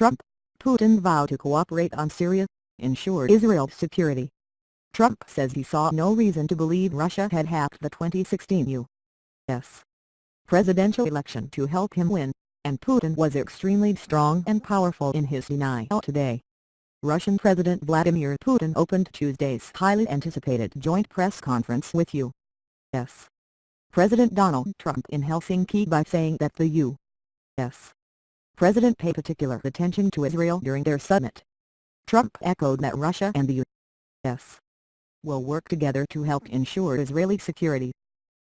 Trump, Putin vow to cooperate on Syria, ensure Israel's security. Trump says he saw no reason to believe Russia had hacked the 2016 U.S. presidential election to help him win, and Putin was extremely strong and powerful in his denial today. Russian President Vladimir Putin opened Tuesday's highly anticipated joint press conference with U.S. President Donald Trump in Helsinki by saying that the U.S. President paid particular attention to Israel during their summit. Trump echoed that Russia and the U.S. will work together to help ensure Israeli security.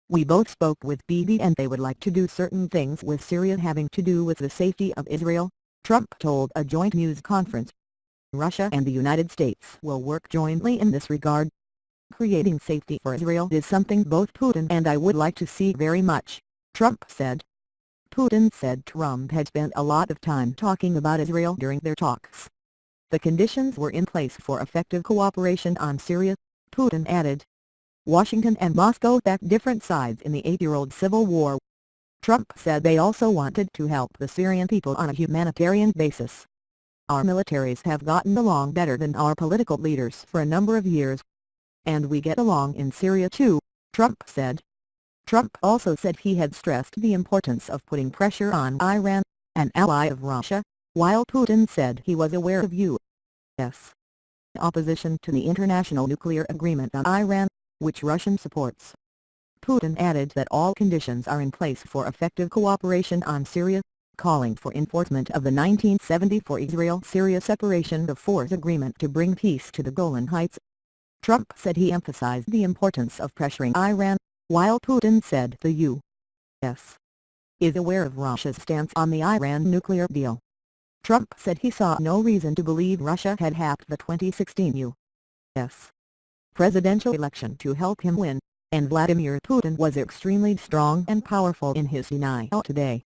"We both spoke with Bibi and they would like to do certain things with Syria having to do with the safety of Israel," Trump told a joint news conference. "Russia and the United States will work jointly in this regard. Creating safety for Israel is something both Putin and I would like to see very much," Trump said. Putin said Trump had spent a lot of time talking about Israel during their talks. The conditions were in place for effective cooperation on Syria, Putin added. Washington and Moscow backed different sides in the 8-year-old civil war. Trump said they also wanted to help the Syrian people on a humanitarian basis. "Our militaries have gotten along better than our political leaders for a number of years. And we get along in Syria too," Trump said. Trump also said he had stressed the importance of putting pressure on Iran, an ally of Russia, while Putin said he was aware of U.S. opposition to the international nuclear agreement on Iran, which Russia supports. Putin added that all conditions are in place for effective cooperation on Syria, calling for enforcement of the 1974 Israel-Syria Separation of Forces Agreement to bring peace to the Golan Heights. Trump said he emphasized the importance of pressuring Iran, while Putin said the U.S. is aware of Russia's stance on the Iran nuclear deal. Trump said he saw no reason to believe Russia had hacked the 2016 U.S. presidential election to help him win, and Vladimir Putin was extremely strong and powerful in his denial today.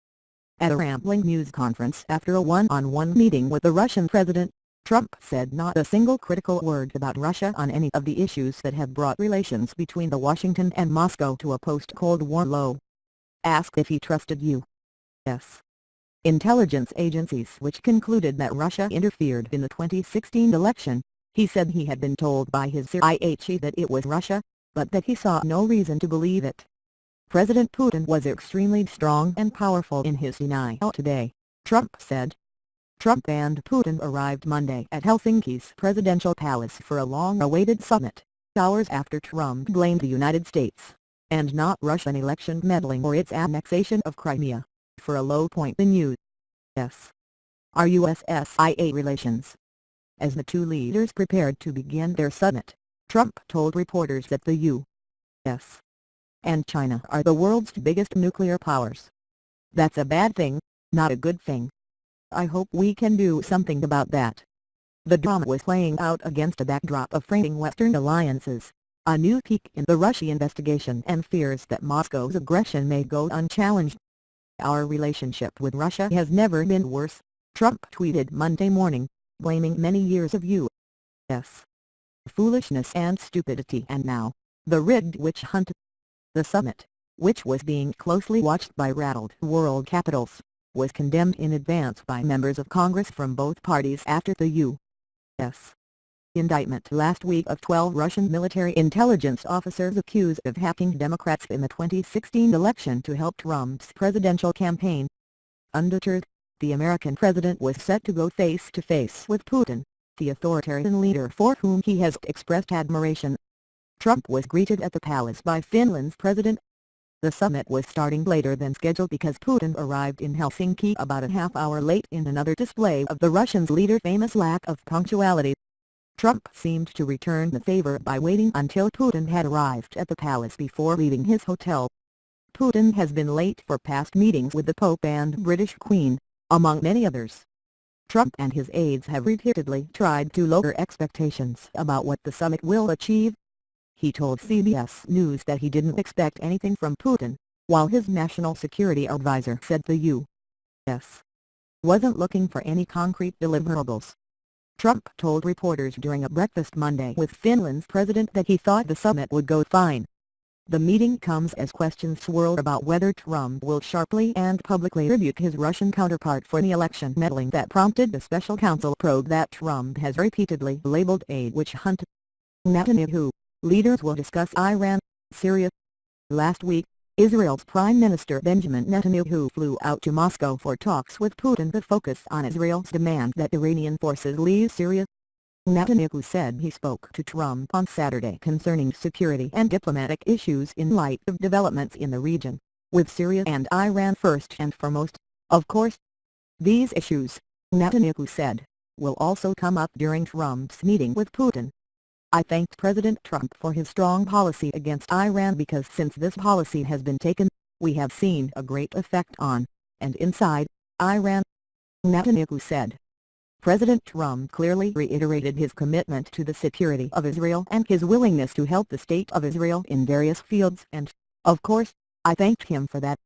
At a rambling news conference after a one-on-one meeting with the Russian president, Trump said not a single critical word about Russia on any of the issues that have brought relations between Washington and Moscow to a post-Cold War low. Asked if he trusted U.S. intelligence agencies which concluded that Russia interfered in the 2016 election, he said he had been told by his CIA chief that it was Russia, but that he saw no reason to believe it. President Putin was extremely strong and powerful in his denial today, Trump said. Trump and Putin arrived Monday at Helsinki's presidential palace for a long-awaited summit, hours after Trump blamed the United States, and not Russian election meddling or its annexation of Crimea, for a low point in U.S.-RUSSIA relations. As the two leaders prepared to begin their summit, Trump told reporters that the U.S. and China are the world's biggest nuclear powers. "That's a bad thing, not a good thing. I hope we can do something about that." The drama was playing out against a backdrop of fraying Western alliances, a new peak in the Russia investigation and fears that Moscow's aggression may go unchallenged. "Our relationship with Russia has never been worse," Trump tweeted Monday morning, blaming many years of U.S. foolishness and stupidity and now, the rigged witch hunt. The summit, which was being closely watched by rattled world capitals, was condemned in advance by members of Congress from both parties after the U.S. indictment last week of 12 Russian military intelligence officers accused of hacking Democrats in the 2016 election to help Trump's presidential campaign. Undeterred, the American president was set to go face-to-face with Putin, the authoritarian leader for whom he has expressed admiration. Trump was greeted at the palace by Finland's president. The summit was starting later than scheduled because Putin arrived in Helsinki about a half-hour late in another display of the Russian leader's famous lack of punctuality. Trump seemed to return the favor by waiting until Putin had arrived at the palace before leaving his hotel. Putin has been late for past meetings with the Pope and British Queen, among many others. Trump and his aides have repeatedly tried to lower expectations about what the summit will achieve. He told CBS News that he didn't expect anything from Putin, while his national security advisor said the U.S. wasn't looking for any concrete deliverables. Trump told reporters during a breakfast Monday with Finland's president that he thought the summit would go fine. The meeting comes as questions swirl about whether Trump will sharply and publicly rebuke his Russian counterpart for the election meddling that prompted the special counsel probe that Trump has repeatedly labeled a witch hunt. Netanyahu, leaders will discuss Iran, Syria. Last week, Israel's Prime Minister Benjamin Netanyahu flew out to Moscow for talks with Putin that focused on Israel's demand that Iranian forces leave Syria. Netanyahu said he spoke to Trump on Saturday concerning security and diplomatic issues in light of developments in the region, with Syria and Iran first and foremost, of course. These issues, Netanyahu said, will also come up during Trump's meeting with Putin. I thanked President Trump for his strong policy against Iran because since this policy has been taken, we have seen a great effect on, and inside, Iran, Netanyahu said. President Trump clearly reiterated his commitment to the security of Israel and his willingness to help the State of Israel in various fields and, of course, I thanked him for that.